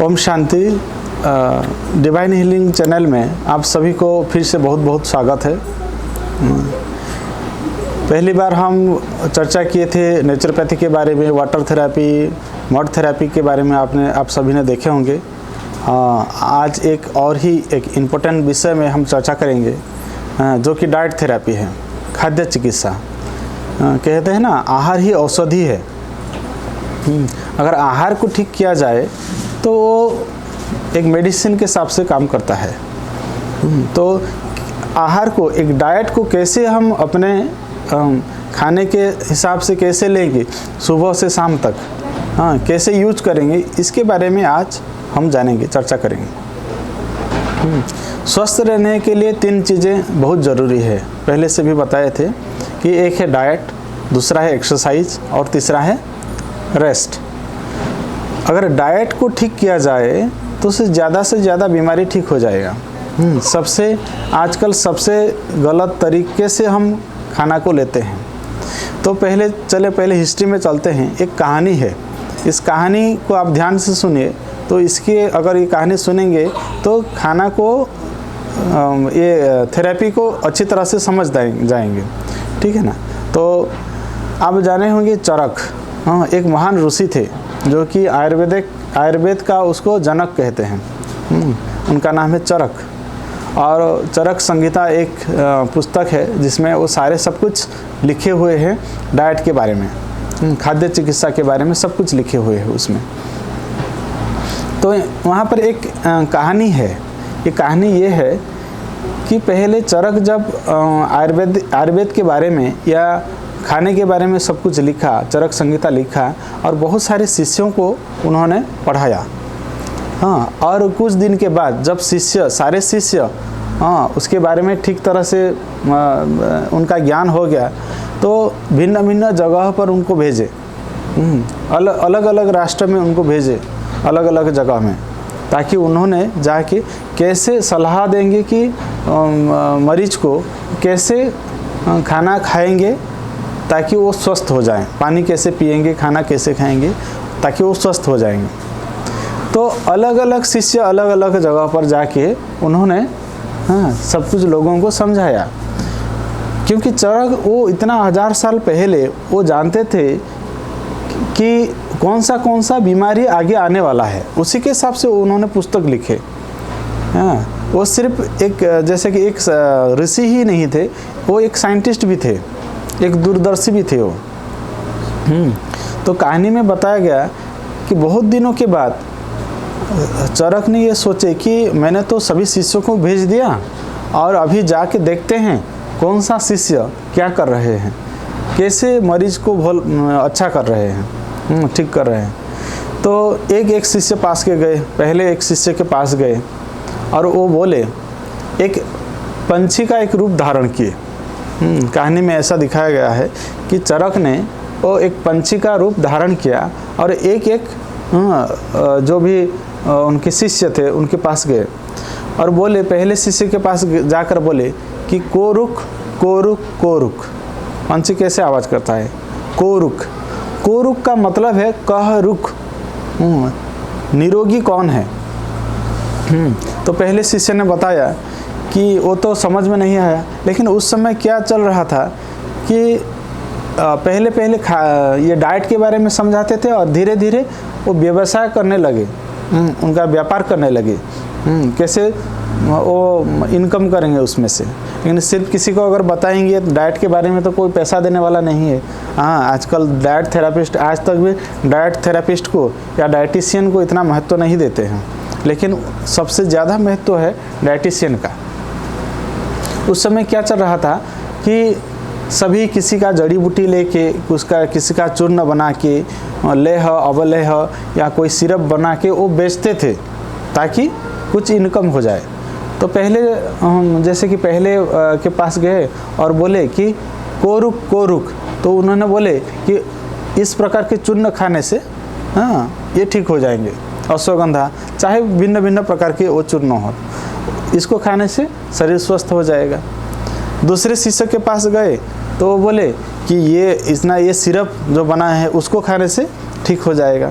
Om Shanti. Divine healing channel में आप सभी को फिर से बहुत बहुत स्वागत है। पहली बार हम चर्चा किए थे नेचुरोपैथी के बारे में, वाटर थेरेपी, मड थेरेपी के बारे में आप सभी ने देखे होंगे। आज एक और ही एक इम्पोर्टेंट विषय में हम चर्चा करेंगे जो कि डाइट थेरेपी है, खाद्य चिकित्सा। कहते हैं ना, आहार ही औषधि है। अगर आहार को ठीक किया जाए तो वो एक मेडिसिन के हिसाब से काम करता है। तो आहार को, एक डाइट को कैसे हम अपने खाने के हिसाब से कैसे लेंगे, सुबह से शाम तक कैसे यूज करेंगे, इसके बारे में आज हम जानेंगे, चर्चा करेंगे। स्वस्थ रहने के लिए 3 चीज़ें बहुत ज़रूरी है। पहले से भी बताए थे कि एक है डाइट, दूसरा है एक्सरसाइज और तीसरा है रेस्ट। अगर डाइट को ठीक किया जाए तो उससे ज़्यादा बीमारी ठीक हो जाएगा। आजकल सबसे गलत तरीके से हम खाना को लेते हैं। तो पहले हिस्ट्री में चलते हैं। एक कहानी है, इस कहानी को आप ध्यान से सुनिए। तो इसके अगर ये कहानी सुनेंगे तो खाना को, ये थेरेपी को अच्छी तरह से समझ जाएंगे। ठीक है ना। तो आप जाने होंगे चरक, एक महान ऋषि थे जो कि आयुर्वेद का उसको जनक कहते हैं। उनका नाम है चरक। और चरक संहिता एक पुस्तक है जिसमें वो सारे सब कुछ लिखे हुए हैं डाइट के बारे में, खाद्य चिकित्सा के बारे में सब कुछ लिखे हुए हैं उसमें। तो वहाँ पर एक कहानी है। ये कहानी ये है कि पहले चरक जब आयुर्वेद के बारे में या खाने के बारे में सब कुच लिखा, चरक संहिता लिखा और बहुत सारे शिष्यों को उन्होंने पढ़ाया। और कुछ दिन के बाद जब सारे शिष्य उसके बारे में ठीक तरह से उनका ज्ञान हो गया तो भिन्न भिन्न जगह पर उनको भेजे, अलग अलग राष्ट्र में उनको भेजे, अलग अलग जगह में, ताकि उन्होंने जाके कैसे सलाह देंगे कि मरीज को कैसे खाना खाएंगे ताकि वो स्वस्थ हो जाएं, पानी कैसे पिएंगे, खाना कैसे खाएंगे ताकि वो स्वस्थ हो जाएंगे। तो अलग अलग शिष्य अलग अलग जगह पर जाके उन्होंने सब कुछ लोगों को समझाया। क्योंकि चरक वो इतना 1000 साल पहले वो जानते थे कि कौन सा बीमारी आगे आने वाला है, उसी के हिसाब से उन्होंने पुस्तक लिखे। वो सिर्फ एक, जैसे कि एक ऋषि ही नहीं थे, वो एक साइंटिस्ट भी थे, एक दूरदर्शी भी थे वो। तो कहानी में बताया गया कि बहुत दिनों के बाद चरक ने ये सोचे कि मैंने तो सभी शिष्यों को भेज दिया और अभी जाके देखते हैं कौन सा शिष्य क्या कर रहे हैं, कैसे मरीज को अच्छा कर रहे हैं, ठीक कर रहे हैं। तो एक शिष्य पास के गए, पहले एक शिष्य के पास गए और वो बोले, एक पंछी का एक रूप धारण किए। कहानी में ऐसा दिखाया गया है कि चरक ने वो एक पंछी का रूप धारण किया और एक जो भी उनके शिष्य थे उनके पास गए और बोले, पहले शिष्य के पास जाकर बोले कि कोरुक कोरुक कोरुक। पंछी कैसे आवाज़ करता है? कोरुक। कोरुक का मतलब है कह रुक, निरोगी कौन है। तो पहले शिष्य ने बताया कि वो तो समझ में नहीं आया, लेकिन उस समय क्या चल रहा था कि पहले ये डाइट के बारे में समझाते थे और धीरे धीरे वो व्यवसाय करने लगे, उनका व्यापार करने लगे, कैसे वो इनकम करेंगे उसमें से। लेकिन सिर्फ किसी को अगर बताएंगे डाइट के बारे में तो कोई पैसा देने वाला नहीं है। आजकल डाइट थेरेपिस्ट, आज तक भी डाइट थेरेपिस्ट को या डाइटिशियन को इतना महत्व नहीं देते हैं, लेकिन सबसे ज़्यादा महत्व है डाइटिशियन का। उस समय क्या चल रहा था कि सभी किसी का जड़ी बूटी लेके किसी का चूर्ण बना के लेह अवलेह या कोई सिरप बना के वो बेचते थे ताकि कुछ इनकम हो जाए। तो पहले जैसे कि पहले के पास गए और बोले कि कोरुक कोरुक, तो उन्होंने बोले कि इस प्रकार के चूर्ण खाने से ये ठीक हो जाएंगे, अश्वगंधा, चाहे भिन्न भिन्न प्रकार के वो चूर्ण हो, इसको खाने से शरीर स्वस्थ हो जाएगा। दूसरे शिष्य के पास गए तो वो बोले कि ये सिरप जो बना है उसको खाने से ठीक हो जाएगा।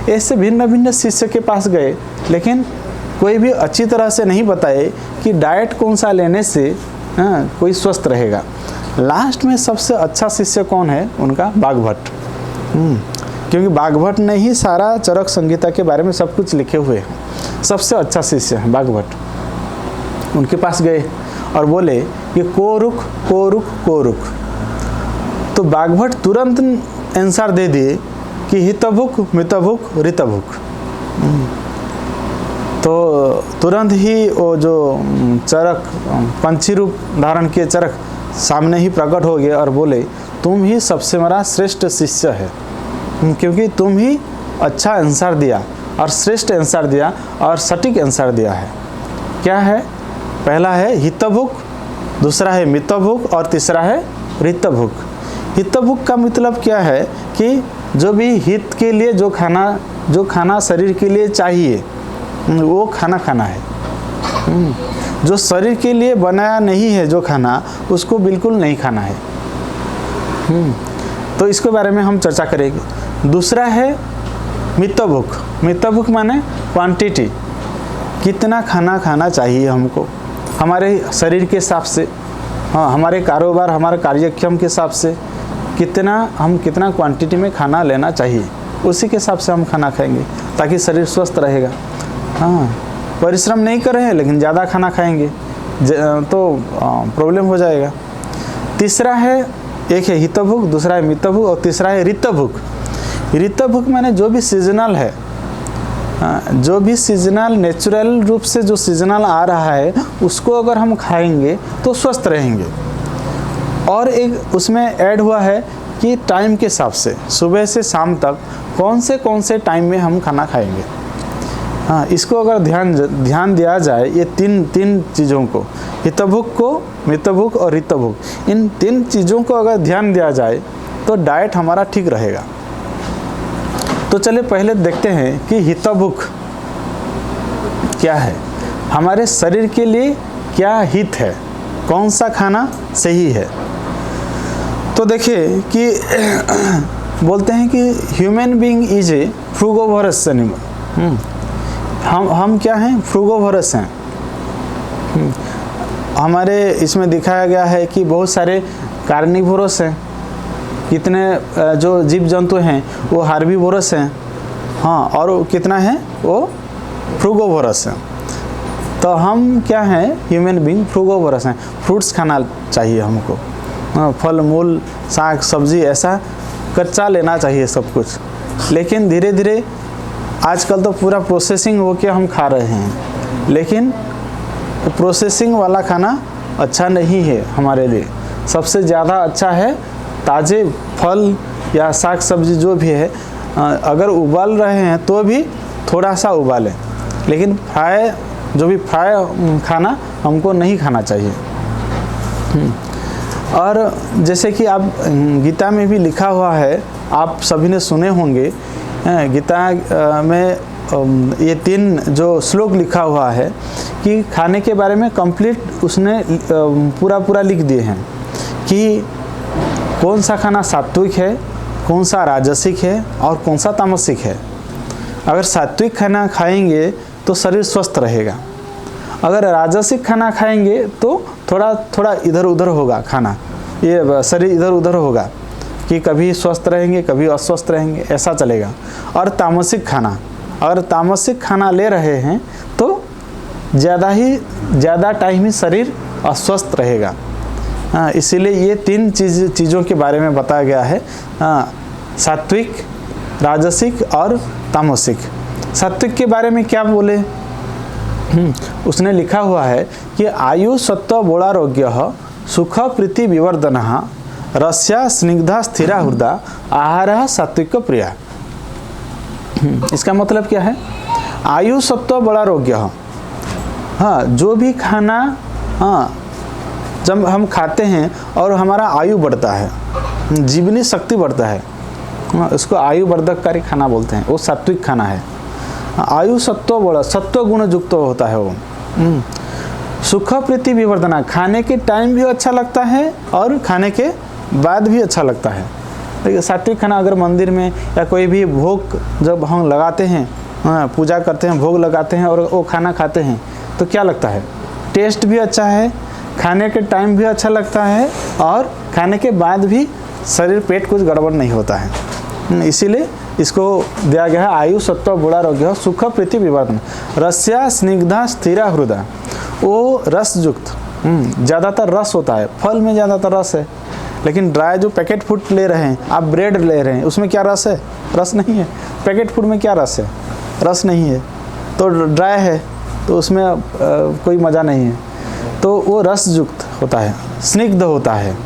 ऐसे भिन्न भिन्न शिष्य के पास गए लेकिन कोई भी अच्छी तरह से नहीं बताए कि डाइट कौन सा लेने से कोई स्वस्थ रहेगा। लास्ट में सबसे अच्छा शिष्य कौन है उनका? बागभट्ट। क्योंकि बागभट्ट ने ही सारा चरक संहिता के बारे में सब कुछ लिखे हुए हैं। सबसे अच्छा शिष्य है बागभट्ट। उनके पास गए और बोले कि कोरुक कोरुक कोरुक। तो बागभट्ट तुरंत आंसर दे दिए कि हितभुक मितभुक ऋतभुक। तो तुरंत ही वो जो चरक पंछी रूप धारण किए चरक सामने ही प्रकट हो गए और बोले तुम ही सबसे बड़ा श्रेष्ठ शिष्य है, क्योंकि तुम ही अच्छा आंसर दिया और श्रेष्ठ आंसर दिया और सटीक आंसर दिया है। क्या है? पहला है हितभुक, दूसरा है मितभुक और तीसरा है ऋतभुक। हितभुक का मतलब क्या है कि जो भी हित के लिए जो खाना शरीर के लिए चाहिए वो खाना खाना है। जो शरीर के लिए बनाया नहीं है जो खाना, उसको बिल्कुल नहीं खाना है। तो इसके बारे में हम चर्चा करेंगे। दूसरा है मितभुक। मितभुक माने क्वांटिटी, कितना खाना खाना चाहिए हमको हमारे शरीर के हिसाब से, हमारे कारोबार हमारे कार्यक्षम के हिसाब से कितना क्वांटिटी में खाना लेना चाहिए, उसी के हिसाब से हम खाना खाएंगे ताकि शरीर स्वस्थ रहेगा। परिश्रम नहीं कर रहे हैं लेकिन ज़्यादा खाना खाएंगे तो प्रॉब्लम हो जाएगा। तीसरा है, एक है हितभुक, दूसरा है मितभुक और तीसरा है ऋतभुक। ऋतभुक माने जो भी सीजनल है, जो भी सीजनल नेचुरल रूप से जो सीजनल आ रहा है उसको अगर हम खाएंगे तो स्वस्थ रहेंगे। और एक उसमें ऐड हुआ है कि टाइम के हिसाब से सुबह से शाम तक कौन से टाइम में हम खाना खाएंगे। इसको अगर ध्यान दिया जाए, ये तीन चीज़ों को, हितभुक को, मितभुक और ऋतभुक, इन तीन चीज़ों को अगर ध्यान दिया जाए तो डाइट हमारा ठीक रहेगा। तो चलिए पहले देखते हैं कि हितभुक क्या है, हमारे शरीर के लिए क्या हित है, कौन सा खाना सही है। तो देखिए कि बोलते हैं कि human being is a frugivorous animal. हम क्या हैं? फ्रूगोवरस हैं। हमारे इसमें दिखाया गया है कि बहुत सारे कार्निवोरस हैं, कितने जो जीव जंतु हैं वो हार्बिवोरस हैं, और कितना है वो फ्रूगोवरस हैं। तो हम क्या हैं? ह्यूमन बीइंग फ्रूगोवरस हैं। फ्रूट्स खाना चाहिए हमको, फल मूल साग सब्जी ऐसा कच्चा लेना चाहिए सब कुछ। लेकिन धीरे धीरे आजकल तो पूरा प्रोसेसिंग होके हम खा रहे हैं, लेकिन प्रोसेसिंग वाला खाना अच्छा नहीं है हमारे लिए। सबसे ज़्यादा अच्छा है ताज़े फल या साग सब्जी जो भी है, अगर उबाल रहे हैं तो भी थोड़ा सा उबालें, लेकिन फ्राई खाना हमको नहीं खाना चाहिए। और जैसे कि आप गीता में भी लिखा हुआ है, आप सभी ने सुने होंगे, गीता में ये 3 जो श्लोक लिखा हुआ है कि खाने के बारे में कंप्लीट उसने पूरा लिख दिए हैं कि कौन सा खाना सात्विक है, कौन सा राजसिक है और कौन सा तामसिक है। अगर सात्विक खाना खाएंगे तो शरीर स्वस्थ रहेगा, अगर राजसिक खाना खाएंगे तो थोड़ा इधर उधर होगा खाना, ये शरीर इधर उधर होगा कि कभी स्वस्थ रहेंगे कभी अस्वस्थ रहेंगे, ऐसा चलेगा। और तामसिक खाना, अगर तामसिक खाना ले रहे हैं तो ज़्यादा टाइम ही शरीर अस्वस्थ रहेगा। इसीलिए ये 3 चीज़ों के बारे में बताया गया है, सात्विक, राजसिक और तामसिक। सात्विक के बारे में क्या बोले? उसने लिखा हुआ है कि आयु सत्व बोलारोग्य सुख प्रीति विवर्धन रस्या स्निग्धा स्थिरा हृदा आहार सात्विक प्रिया। इसका मतलब क्या है? आयु सत्व बोलारोग्य, जो भी खाना जब हम खाते हैं और हमारा आयु बढ़ता है, जीवनी शक्ति बढ़ता है, उसको आयु वर्धककारी खाना बोलते हैं, वो सात्विक खाना है। आयु सत्व गुण युक्त होता है वो। सुख प्रीति विवर्धना, खाने के टाइम भी अच्छा लगता है और खाने के बाद भी अच्छा लगता है। देखिए सात्विक खाना अगर मंदिर में या कोई भी भोग जब हम लगाते हैं हाँ, पूजा करते हैं, भोग लगाते हैं और वो खाना खाते हैं तो क्या लगता है, टेस्ट भी अच्छा है, खाने के टाइम भी अच्छा लगता है और खाने के बाद भी शरीर पेट कुछ गड़बड़ नहीं होता है। इसीलिए इसको दिया गया है आयु सत्व बुढ़ारोग्य सुख प्रीति विवर्धन रस्या स्निग्धा स्थिरा हृदय। वो रस युक्त, ज़्यादातर रस होता है, फल में ज़्यादातर रस है, लेकिन ड्राई जो पैकेट फूड ले रहे हैं, आप ब्रेड ले रहे हैं, उसमें क्या रस है, रस नहीं है। पैकेट फूड में क्या रस है, रस नहीं है, तो ड्राई है तो उसमें कोई मज़ा नहीं है। तो वो रस युक्त होता है, स्निग्ध होता है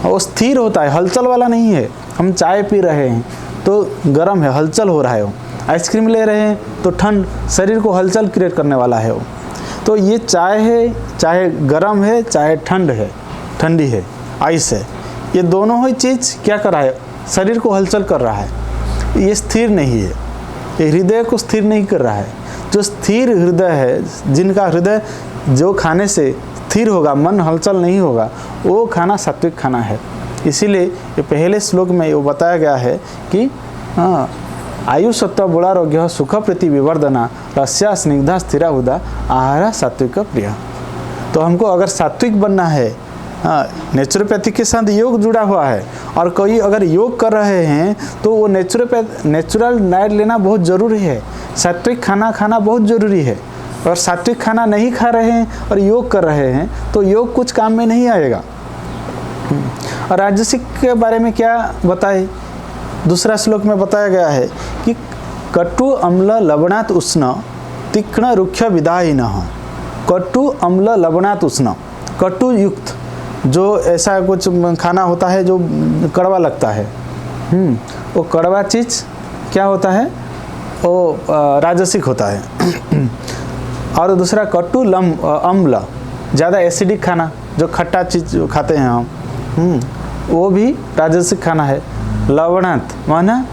और स्थिर होता है, हलचल वाला नहीं है। हम चाय पी रहे हैं तो गर्म है, हलचल हो रहा है वो। आइसक्रीम ले रहे हैं तो ठंड, शरीर को हलचल क्रिएट करने वाला है वो। तो ये चाय है, चाहे गर्म है चाहे ठंड है, ठंडी है, आइस है, ये दोनों ही चीज़ क्या कर रहा है, शरीर को हलचल कर रहा है। ये स्थिर नहीं है, ये हृदय को स्थिर नहीं कर रहा है। जो स्थिर हृदय है, जिनका हृदय जो खाने से स्थिर होगा, मन हलचल नहीं होगा, वो खाना सात्विक खाना है। इसीलिए ये पहले श्लोक में ये बताया गया है कि आयु सत्व बुढ़ारोग्य सुख प्रीति विवर्धना रस्या स्निग्धा स्थिरा हृदय आहार सात्विक प्रिय। तो हमको अगर सात्विक बनना है, नेचुरोपैथी के साथ योग जुड़ा हुआ है और कोई अगर योग कर रहे हैं तो वो नेचुरल डाइट लेना बहुत ज़रूरी है, सात्विक खाना खाना बहुत ज़रूरी है। और सात्विक खाना नहीं खा रहे हैं और योग कर रहे हैं तो योग कुछ काम में नहीं आएगा। और राजसिक के बारे में क्या बताए, दूसरा श्लोक में बताया गया है कि कटु अम्ल लवणात् उष्ण तीक्ष्ण रुक्ष विदायिनः। कटु अम्ल लवणात् उष्ण, कटु युक्त जो ऐसा कुछ खाना होता है जो कड़वा लगता है, वो कड़वा चीज़ क्या होता है, वो राजसिक होता है। और दूसरा कटु अम्ल, ज़्यादा एसिडिक खाना, जो खट्टा चीज़ खाते हैं हम, वो भी राजसिक खाना है। लवणात् माना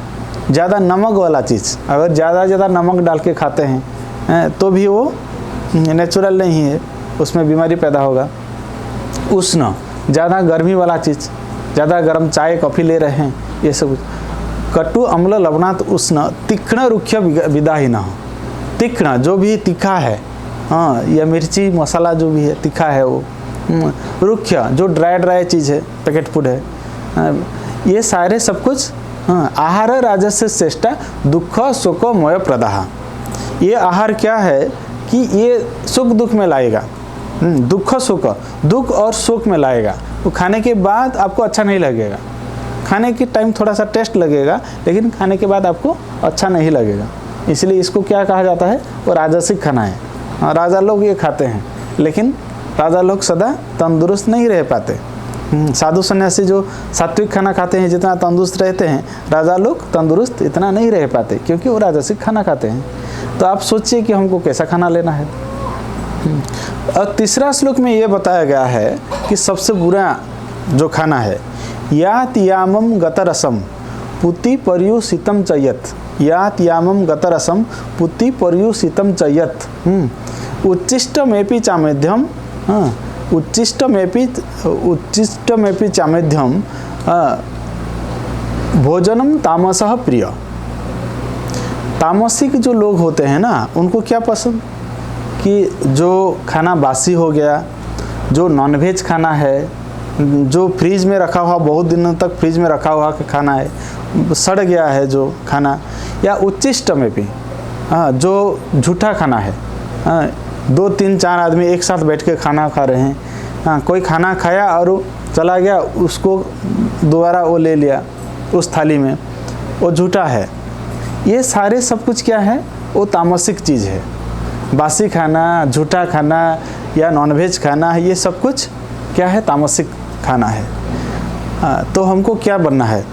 ज़्यादा नमक वाला चीज़, अगर ज़्यादा नमक डाल के खाते हैं तो भी वो नेचुरल नहीं है, उसमें बीमारी पैदा होगा। उष्ण, ज़्यादा गर्मी वाला चीज़, ज़्यादा गर्म चाय कॉफ़ी ले रहे हैं, ये सब। कटु अम्ल लवणात् उष्ण तीक्ष्ण रुक्ष विदायिनः। तीक्ष्ण जो भी तीखा है, या मिर्ची मसाला जो भी है तीखा है वो। रुक्ष जो ड्राई चीज़ है, पैकेट फूड है, ये सारे सब कुछ आहार राजस्य श्रेष्ठा दुख शोक मोय प्रदाह। ये आहार क्या है कि ये सुख दुख में लाएगा, दुख शोक, दुख और शोक में लाएगा। वो खाने के बाद आपको अच्छा नहीं लगेगा, खाने के टाइम थोड़ा सा टेस्ट लगेगा लेकिन खाने के बाद आपको अच्छा नहीं लगेगा। इसलिए इसको क्या कहा जाता है, वो राजसिक खाना है। राजा लोग ये खाते हैं लेकिन राजा लोग सदा तंदुरुस्त नहीं रह पाते। साधु सन्यासी जो सात्विक खाना खाते हैं जितना तंदुरुस्त रहते हैं, राजा लोग तंदुरुस्त इतना नहीं रह पाते क्योंकि वो राजसिक खाना खाते हैं। तो आप सोचिए कि हमको कैसा खाना लेना है। और तीसरा श्लोक में ये बताया गया है कि सबसे बुरा जो खाना है, यात यामम गतरसम पुति पर्युषितम चयत। यात यामम गतरसम पुति पर्युषितम चयत। उच्चिष्टमेपि चामेध्यम, उच्चिष्टमेपि चामेध्यम भोजनम तामसः प्रिय। तामसिक जो लोग होते हैं ना, उनको क्या पसंद कि जो खाना बासी हो गया, जो नॉनवेज खाना है, जो फ्रीज में रखा हुआ, बहुत दिनों तक फ्रीज में रखा हुआ खाना है, सड़ गया है जो खाना, या उच्चिष्ट में भी जो झूठा खाना है, 2-3-4 आदमी एक साथ बैठ के खाना खा रहे हैं, कोई खाना खाया और चला गया, उसको दोबारा वो ले लिया उस थाली में, वो झूठा है। ये सारे सब कुछ क्या है, वो तामसिक चीज़ है। बासी खाना, झूठा खाना या नॉनवेज खाना, ये सब कुछ क्या है, तामसिक खाना है। तो हमको क्या बनना है,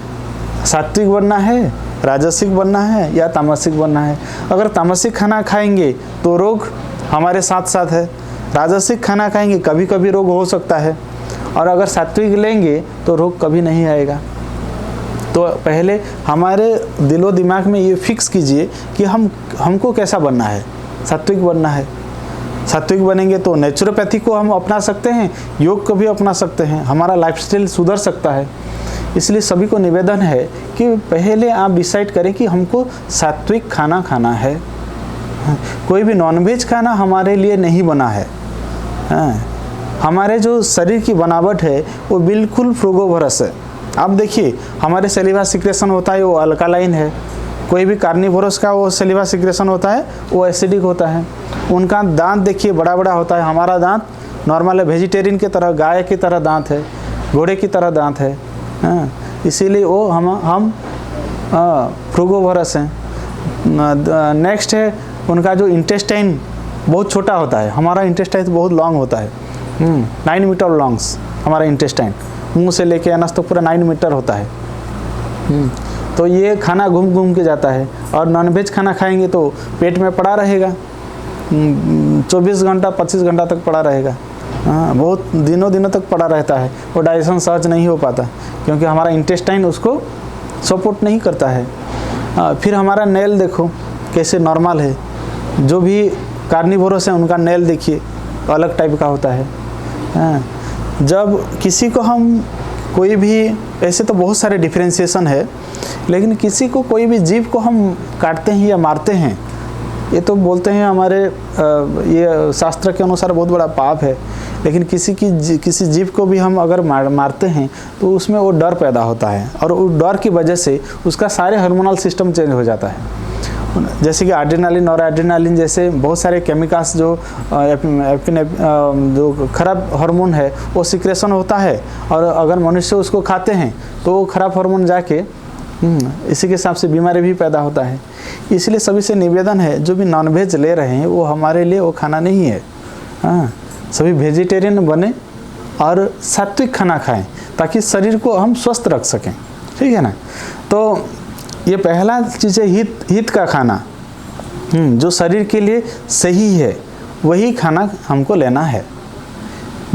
सात्विक बनना है, राजसिक बनना है या तामसिक बनना है। अगर तामसिक खाना खाएंगे तो रोग हमारे साथ साथ है, राजसिक खाना खाएंगे कभी कभी रोग हो सकता है, और अगर सात्विक लेंगे तो रोग कभी नहीं आएगा। तो पहले हमारे दिलो दिमाग में ये फिक्स कीजिए कि हमको कैसा बनना है, सात्विक बनना है। सात्विक बनेंगे तो नेचुरोपैथी को हम अपना सकते हैं, योग को भी अपना सकते हैं, हमारा लाइफस्टाइल सुधर सकता है। इसलिए सभी को निवेदन है कि पहले आप डिसाइड करें कि हमको सात्विक खाना खाना है, कोई भी नॉनवेज खाना हमारे लिए नहीं बना है। हमारे जो शरीर की बनावट है वो बिल्कुल फ्रूगोवरस है। आप देखिए हमारे सलीवा सिक्रेशन होता है वो अल्कालाइन है, कोई भी कार्निवोरस का वो सलीवा सिक्रेशन होता है वो एसिडिक होता है। उनका दांत देखिए बड़ा बड़ा होता है, हमारा दांत नॉर्मल है, वेजिटेरियन की तरह, गाय की तरह दांत है, घोड़े की तरह दांत है। इसीलिए वो हम फ्रूगोवरस हैं। नेक्स्ट है उनका जो इंटेस्टाइन बहुत छोटा होता है, हमारा इंटेस्टाइन बहुत लॉन्ग होता है, 9 मीटर लॉन्ग्स हमारा इंटेस्टाइन, मुंह से लेके अनस तक पूरा 9 मीटर होता है। तो ये खाना घूम घूम के जाता है, और नॉनवेज खाना खाएंगे तो पेट में पड़ा रहेगा, 24 घंटा 25 घंटा तक पड़ा रहेगा। बहुत दिनों तक पड़ा रहता है, वो डाइजेशन सहज नहीं हो पाता क्योंकि हमारा इंटेस्टाइन उसको सपोर्ट नहीं करता है। फिर हमारा नेल देखो कैसे नॉर्मल है, जो भी कार्निवोरस है उनका नेल देखिए अलग टाइप का होता है। जब किसी को हम कोई भी, ऐसे तो बहुत सारे डिफ्रेंशिएशन है, लेकिन किसी को कोई भी जीव को हम काटते हैं या मारते हैं, ये तो बोलते हैं हमारे ये शास्त्र के अनुसार बहुत बड़ा पाप है। लेकिन किसी जीव को भी हम अगर मारते हैं तो उसमें वो डर पैदा होता है, और उस डर की वजह से उसका सारे हार्मोनल सिस्टम चेंज हो जाता है। जैसे कि एड्रेनालिन और एड्रेनालिन जैसे बहुत सारे केमिकल्स जो जो खराब हार्मोन है वो सिक्रेशन होता है, और अगर मनुष्य उसको खाते हैं तो वो खराब हार्मोन जाके इसी के हिसाब से बीमारी भी पैदा होता है। इसलिए सभी से निवेदन है, जो भी नॉनवेज ले रहे हैं वो हमारे लिए वो खाना नहीं है। सभी वेजिटेरियन बने और सात्विक खाना खाएं ताकि शरीर को हम स्वस्थ रख सकें, ठीक है ना। तो ये पहला चीज़ है हित का खाना, जो शरीर के लिए सही है वही खाना हमको लेना है।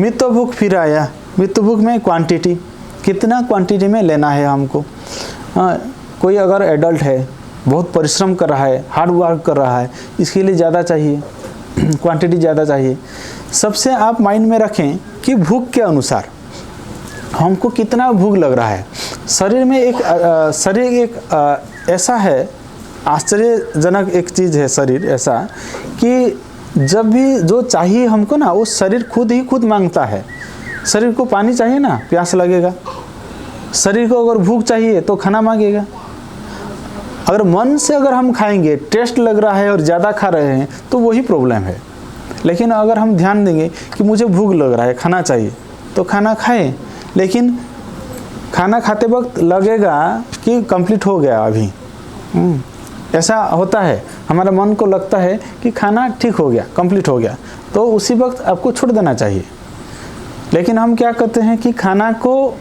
मृत्यु भूख फिर आया, मृत्यु भूख में क्वांटिटी, कितना क्वांटिटी में लेना है हमको। कोई अगर एडल्ट है, बहुत परिश्रम कर रहा है, हार्ड वर्क कर रहा है, इसके लिए ज़्यादा चाहिए, क्वांटिटी ज़्यादा चाहिए। सबसे आप माइंड में रखें कि भूख के अनुसार हमको कितना भूख लग रहा है। शरीर में एक ऐसा है, आश्चर्यजनक एक चीज़ है शरीर ऐसा, कि जब भी जो चाहिए हमको ना, वो शरीर खुद मांगता है। शरीर को पानी चाहिए ना, प्यास लगेगा। शरीर को अगर भूख चाहिए तो खाना मांगेगा। अगर मन से अगर हम खाएंगे, टेस्ट लग रहा है और ज़्यादा खा रहे हैं तो वही प्रॉब्लम है। लेकिन अगर हम ध्यान देंगे कि मुझे भूख लग रहा है, खाना चाहिए, तो खाना खाएं, लेकिन खाना खाते वक्त लगेगा कि कंप्लीट हो गया अभी। ऐसा होता है, हमारे मन को लगता है कि खाना ठीक हो गया, कंप्लीट हो गया, तो उसी वक्त आपको छोड़ देना चाहिए। लेकिन हम क्या करते हैं कि खाना को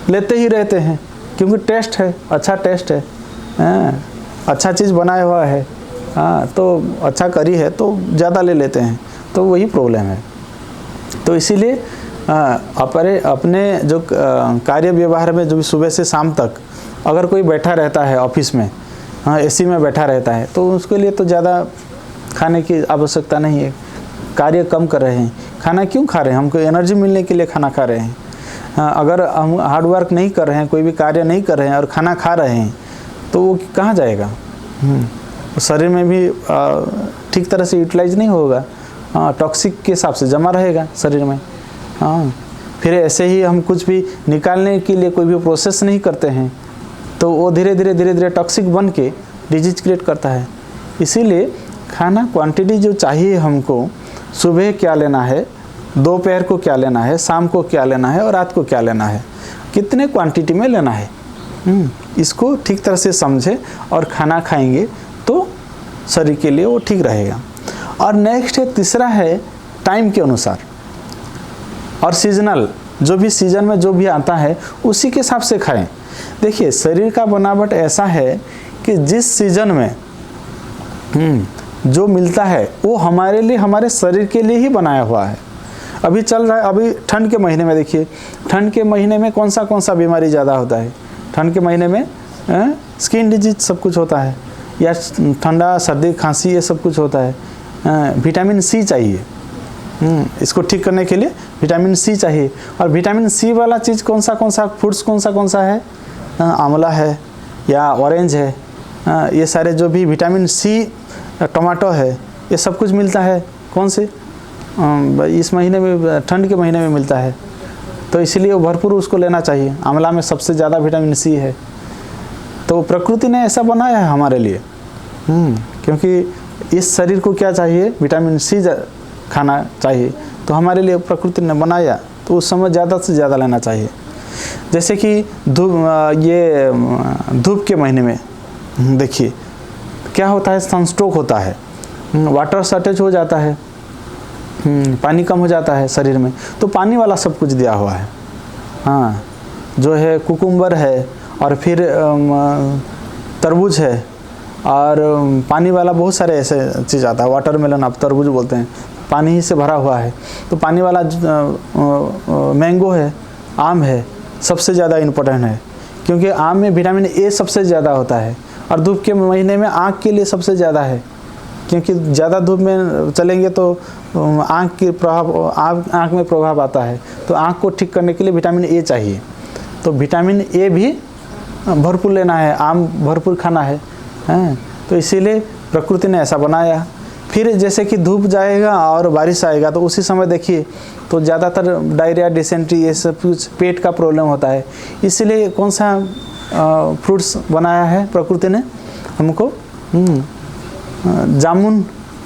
लेते ही रहते हैं क्योंकि टेस्ट है, अच्छा टेस्ट है, अच्छा चीज़ बनाया हुआ है, तो अच्छा करी है तो ज़्यादा ले लेते हैं, तो वही प्रॉब्लम है। तो इसीलिए अपने जो कार्य व्यवहार में, जो भी सुबह से शाम तक अगर कोई बैठा रहता है ऑफिस में, एसी में बैठा रहता है, तो उसके लिए तो ज़्यादा खाने की आवश्यकता नहीं है। कार्य कम कर रहे हैं, खाना क्यों खा रहे हैं? हमको एनर्जी मिलने के लिए खाना खा रहे हैं। अगर हम हार्ड वर्क नहीं कर रहे हैं, कोई भी कार्य नहीं कर रहे हैं और खाना खा रहे हैं, तो वो कहाँ जाएगा? शरीर में भी ठीक तरह से यूटिलाइज नहीं होगा, टॉक्सिक के हिसाब से जमा रहेगा शरीर में। फिर ऐसे ही हम कुछ भी निकालने के लिए कोई भी प्रोसेस नहीं करते हैं, तो वो धीरे धीरे टॉक्सिक बन के डिजीज क्रिएट करता है। इसीलिए खाना क्वांटिटी जो चाहिए हमको, सुबह क्या लेना है, दोपहर को क्या लेना है, शाम को क्या लेना है और रात को क्या लेना है, कितने क्वांटिटी में लेना है, इसको ठीक तरह से समझे और खाना खाएंगे तो शरीर के लिए वो ठीक रहेगा। और नेक्स्ट है, तीसरा है टाइम के अनुसार और सीजनल, जो भी सीजन में जो भी आता है उसी के हिसाब से खाएं। देखिए शरीर का बनावट ऐसा है कि जिस सीजन में जो मिलता है वो हमारे लिए, हमारे शरीर के लिए ही बनाया हुआ है। अभी चल रहा है, अभी ठंड के महीने में देखिए, ठंड के महीने में कौन सा बीमारी ज़्यादा होता है? ठंड के महीने में स्किन डिजीज सब कुछ होता है, या ठंडा सर्दी खांसी ये सब कुछ होता है। विटामिन सी चाहिए, इसको ठीक करने के लिए विटामिन सी चाहिए। और विटामिन सी वाला चीज़ कौन सा फ्रूट्स कौन सा है? आंवला है या ऑरेंज है, ये सारे जो भी विटामिन सी टमाटो है, ये सब कुछ मिलता है कौन से इस महीने में, ठंड के महीने में मिलता है। तो इसलिए वो भरपूर उसको लेना चाहिए। आंवला में सबसे ज़्यादा विटामिन सी है। तो प्रकृति ने ऐसा बनाया है हमारे लिए, क्योंकि इस शरीर को क्या चाहिए, विटामिन सी खाना चाहिए। तो हमारे लिए प्रकृति ने बनाया, तो उस समय ज़्यादा से ज़्यादा लेना चाहिए। जैसे कि धूप के महीने में देखिए क्या होता है, सनस्ट्रोक होता है, वाटर शॉर्टेज हो जाता है, पानी कम हो जाता है शरीर में। तो पानी वाला सब कुछ दिया हुआ है। हाँ, जो है कुकुम्बर है, और फिर तरबूज है, और पानी वाला बहुत सारे ऐसे चीज़ आता है। वाटरमेलन आप तरबूज बोलते हैं, पानी ही से भरा हुआ है। तो पानी वाला मैंगो है, आम है, सबसे ज़्यादा इम्पोर्टेंट है, क्योंकि आम में विटामिन ए सबसे ज़्यादा होता है। और धूप के महीने में आँख के लिए सबसे ज़्यादा है, क्योंकि ज़्यादा धूप में चलेंगे तो आँख में प्रभाव आता है। तो आँख को ठीक करने के लिए विटामिन ए चाहिए। तो विटामिन ए भी भरपूर लेना है, आम भरपूर खाना है, तो इसीलिए प्रकृति ने ऐसा बनाया। फिर जैसे कि धूप जाएगा और बारिश आएगा, तो उसी समय देखिए तो ज़्यादातर डायरिया, डिसेंट्री, ये सब कुछ पेट का प्रॉब्लम होता है। इसलिए कौन सा फ्रूट्स बनाया है प्रकृति ने हमको,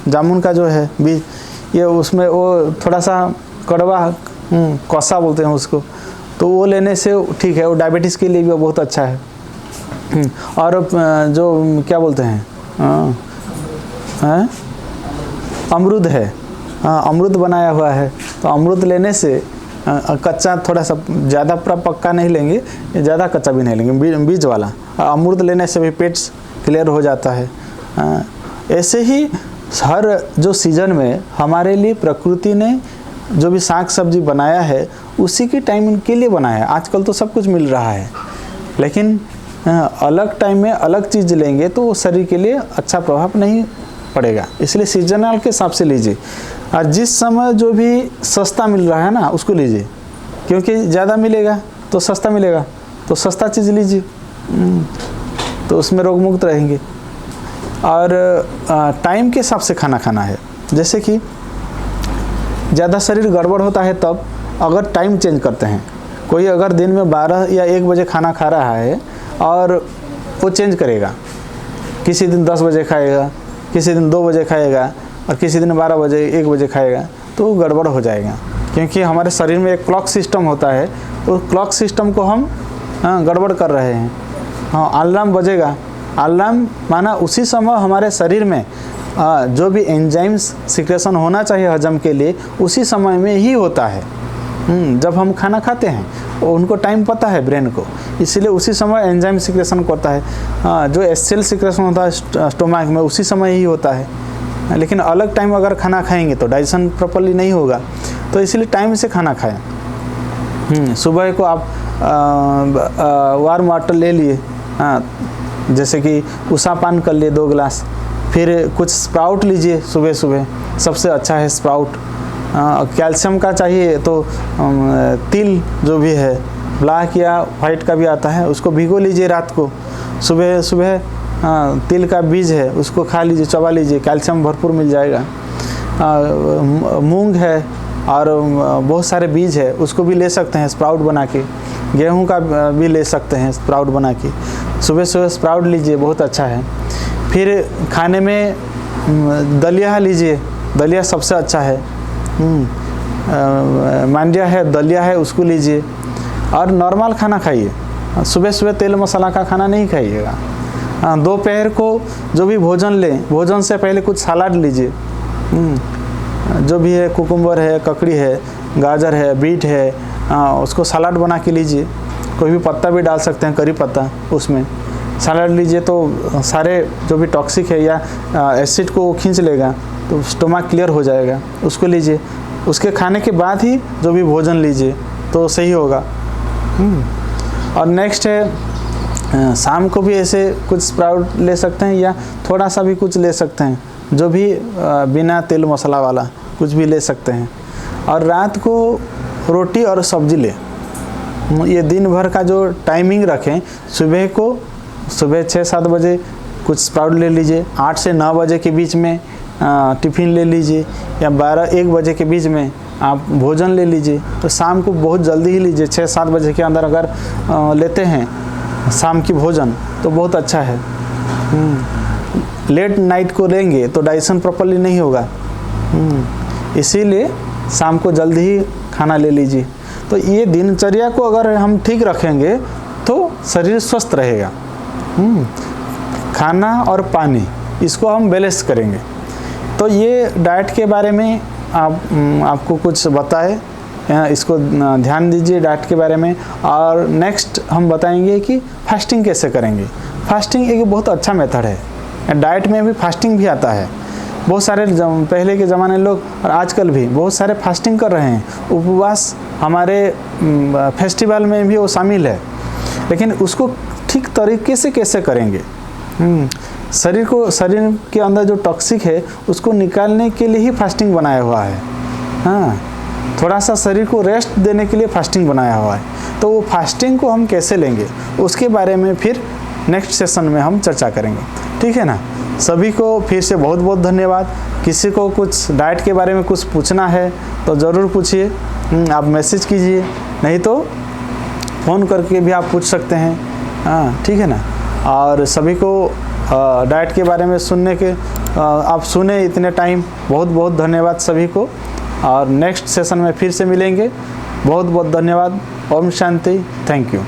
जामुन का जो है बीज, ये उसमें वो थोड़ा सा कड़वा कौसा बोलते हैं उसको, तो वो लेने से ठीक है, वो डायबिटीज़ के लिए भी बहुत अच्छा है। और जो क्या बोलते हैं अमरूद है, अमरूद बनाया हुआ है। तो अमरूद लेने से कच्चा, थोड़ा सा ज़्यादा पक्का नहीं लेंगे, ज़्यादा कच्चा भी नहीं लेंगे, बीज वाला। अमरूद लेने से भी पेट क्लियर हो जाता है। ऐसे ही हर जो सीज़न में हमारे लिए प्रकृति ने जो भी साग सब्जी बनाया है, उसी के टाइम के लिए बनाया है। आजकल तो सब कुछ मिल रहा है, लेकिन अलग टाइम में अलग चीज़ लेंगे तो शरीर के लिए अच्छा प्रभाव नहीं पड़ेगा। इसलिए सीजनल के हिसाब से लीजिए, और जिस समय जो भी सस्ता मिल रहा है ना, उसको लीजिए, क्योंकि ज़्यादा मिलेगा तो सस्ता मिलेगा, तो सस्ता चीज़ लीजिए, तो उसमें रोग मुक्त रहेंगे। और टाइम के हिसाब से खाना खाना है। जैसे कि ज़्यादा शरीर गड़बड़ होता है, तब अगर टाइम चेंज करते हैं, कोई अगर दिन में 12 या 1 बजे खाना खा रहा है और वो चेंज करेगा, किसी दिन 10 बजे खाएगा, किसी दिन 2 बजे खाएगा, और किसी दिन 12 बजे 1 बजे खाएगा, तो वो गड़बड़ हो जाएगा। क्योंकि हमारे शरीर में एक क्लॉक सिस्टम होता है, उस क्लॉक सिस्टम को हम गड़बड़ कर रहे हैं। हाँ, अलार्म बजेगा, अलार्म माना उसी समय हमारे शरीर में जो भी एंजाइम्स सिक्रेशन होना चाहिए हजम के लिए, उसी समय में ही होता है। जब हम खाना खाते हैं, उनको टाइम पता है ब्रेन को, इसलिए उसी समय एंजाइम सिक्रेशन करता है। जो एसिड सिक्रेशन होता है स्टोमक में, उसी समय ही होता है। लेकिन अलग टाइम अगर खाना खाएंगे तो डाइजेशन प्रॉपर्ली नहीं होगा। तो इसलिए टाइम से खाना खाएं। सुबह को आप वार्म वाटर ले लिए, जैसे कि उषा पान कर लिए 2 गिलास, फिर कुछ स्प्राउट लीजिए सुबह सुबह, सबसे अच्छा है स्प्राउट। कैल्शियम का चाहिए तो तिल जो भी है, ब्लैक या वाइट का भी आता है, उसको भिगो लीजिए रात को, सुबह सुबह तिल का बीज है उसको खा लीजिए, चबा लीजिए, कैल्शियम भरपूर मिल जाएगा। मूंग है और बहुत सारे बीज है, उसको भी ले सकते हैं स्प्राउट बना के। गेहूं का भी ले सकते हैं स्प्राउट बना के, सुबह सुबह स्प्राउट लीजिए, बहुत अच्छा है। फिर खाने में दलिया लीजिए, दलिया सबसे अच्छा है। मांडिया है, दलिया है, उसको लीजिए। और नॉर्मल खाना खाइए, सुबह सुबह तेल मसाला का खाना नहीं खाइएगा। दोपहर को जो भी भोजन लें, भोजन से पहले कुछ सलाद लीजिए, जो भी है, कुकुम्बर है, ककड़ी है, गाजर है, बीट है, उसको सलाद बना के लीजिए। कोई भी पत्ता भी डाल सकते हैं, करी पत्ता, उसमें सलाद लीजिए तो सारे जो भी टॉक्सिक है या एसिड को खींच लेगा, तो स्टोमक क्लियर हो जाएगा, उसको लीजिए। उसके खाने के बाद ही जो भी भोजन लीजिए तो सही होगा। और नेक्स्ट है शाम को भी ऐसे कुछ स्प्राउट ले सकते हैं, या थोड़ा सा भी कुछ ले सकते हैं, जो भी बिना तेल मसाला वाला कुछ भी ले सकते हैं। और रात को रोटी और सब्जी ले। ये दिन भर का जो टाइमिंग रखें, सुबह 6-7 बजे कुछ स्प्राउट ले लीजिए। 8 से 9 बजे के बीच में टिफ़िन ले लीजिए, या 12-1 बजे के बीच में आप भोजन ले लीजिए। तो शाम को बहुत जल्दी ही लीजिए, 6-7 बजे के अंदर अगर लेते हैं शाम की भोजन तो बहुत अच्छा है। लेट नाइट को लेंगे तो डाइजेशन प्रॉपर्ली नहीं होगा, इसीलिए शाम को जल्दी ही खाना ले लीजिए। तो ये दिनचर्या को अगर हम ठीक रखेंगे तो शरीर स्वस्थ रहेगा। खाना और पानी इसको हम बैलेंस करेंगे। तो ये डाइट के बारे में आपको कुछ बताए, इसको ध्यान दीजिए डाइट के बारे में। और नेक्स्ट हम बताएंगे कि फास्टिंग कैसे करेंगे। फास्टिंग एक बहुत अच्छा मेथड है, डाइट में भी फास्टिंग भी आता है। बहुत सारे पहले के ज़माने लोग और आजकल भी बहुत सारे फास्टिंग कर रहे हैं। उपवास हमारे फेस्टिवल में भी वो शामिल है, लेकिन उसको ठीक तरीके से कैसे करेंगे। शरीर के अंदर जो टॉक्सिक है उसको निकालने के लिए ही फास्टिंग बनाया हुआ है। हाँ, थोड़ा सा शरीर को रेस्ट देने के लिए फास्टिंग बनाया हुआ है। तो वो फास्टिंग को हम कैसे लेंगे उसके बारे में फिर नेक्स्ट सेशन में हम चर्चा करेंगे, ठीक है ना। सभी को फिर से बहुत बहुत धन्यवाद। किसी को कुछ डाइट के बारे में कुछ पूछना है तो ज़रूर पूछिए, आप मैसेज कीजिए, नहीं तो फ़ोन करके भी आप पूछ सकते हैं। हाँ, ठीक है ना। और सभी को डाइट के बारे में सुनने के आप सुने इतने टाइम, बहुत बहुत धन्यवाद सभी को। और नेक्स्ट सेशन में फिर से मिलेंगे। बहुत बहुत धन्यवाद। ओम शांति। Thank you.